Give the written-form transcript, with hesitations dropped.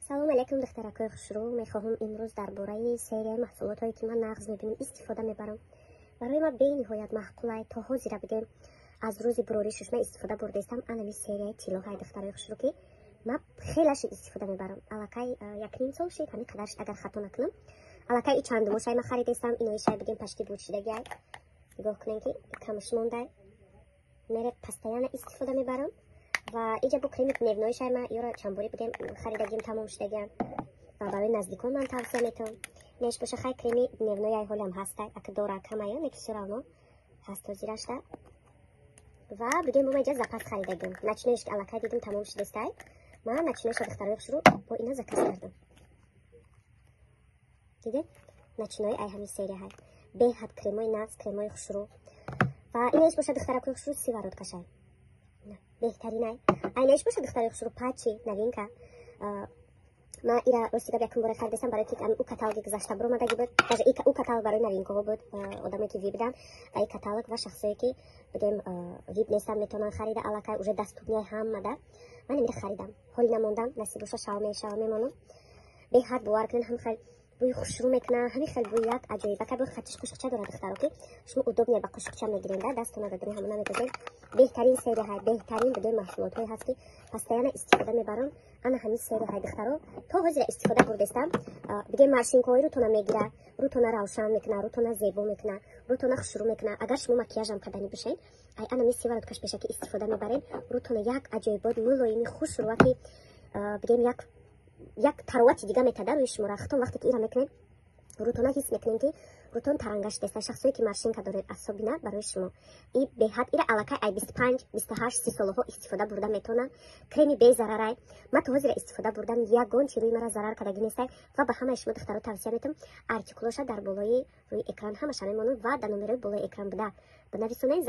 салом алейкум духтаракои хушрӯ. Мехоҳам имрӯз дар бораи серияи маҳсулотҳое ки ман нағз мебинам истифода мебарам. барои ман бениҳоят маъқулай то ҳозира бигем аз рӯзи бурори шушма истифода бурдастам анами серияи тиллоҳаи духтарои хушрӯ ки ман хелаша истифода мебарам. аллакай як ним сол шид ҳамин қадарш агар хато накунам. аллакай и чандумошай ман харидастам иноишай бигем пашти будшидагиай нигоҳ кунем ки камаш мондай мере постоянно истифода мебарам. ва иҷа бу креми невноишай ман ёро чандбори бигем харидагим тамом шудагиам ва барои наздикон ман тавсия метавам. неш боша хай креми невнояй ҳолам ҳастай ака дора камая неки все равно ҳаст ҳозирашта. ва бигем бо ман иҷа запас харидагим начиноиш ки аллакай дидим тамом шудастай. ман начиноиша духтарои хушрӯ бо ина заказ кардам. дидед начинои ай ҳамин серия ҳай беҳад кремои нағз кремои хушрӯ. ва инеш боша духтаракои хушрӯ 30 варод кашай беҳтаринай. айнеш боша духтарои хушрӯ пачи новинка. ман ира ростигап якум бора харидастам барои ки у каталоги гузашта буромадаги буд. даже у каталог барои новинкаҳо буд. одаме ки вибдан ва и каталог ва шахсое ки бигем виб нестан метавонанд харида аллакай уже дастурняи ҳаммада. ман имира харидам ҳоли намондам насиб боша шава мемонам. беҳад бовар кунед ҳамин хел бӯи хушрӯ мекуна ҳамин хел бӯи як аҷоиб ака бӯи хатиш қушуқча дорад духтаро ки шумо удобне ба қушуқча мегиренда дастона додани ҳамона метазед. беҳтарин серия ҳай беҳтарин бигем маҳсулотҳое ҳаст ки постоянно истифода мебарам. ана ҳамин серия ҳай духтаро то ҳозира истифода бурдастам. бигем маршинкои рӯтона мегира рӯтона равшан мекуна рӯтона зебо мекуна рӯтона хушрӯ мекуна. агар шумо макияжам кардани бошед ай анами севарот кашпеша ки истифода мебаред рӯтона як аҷоибот мулоими хушрӯва ки бигем як таровати дига метада рӯи шумора. хатон вақте ки ира мекунед рӯтона ҳис мекунем ки рӯтон тарангашдаста шахсое ки маршинка доред асобина барои шумо и беҳад ира аллакай ай 25-28 солаҳо истифода бурда метавонанд. креми безарарай ман то ҳозира истифода бурдам ягон чи рӯи мара зарар кардаги нестай ва ба ҳамаи шумо духтаро тавсия метавам. артикулоша дар болои рӯи экран ҳамаша мемонад ва дар номерои болои экран буда бинависонед.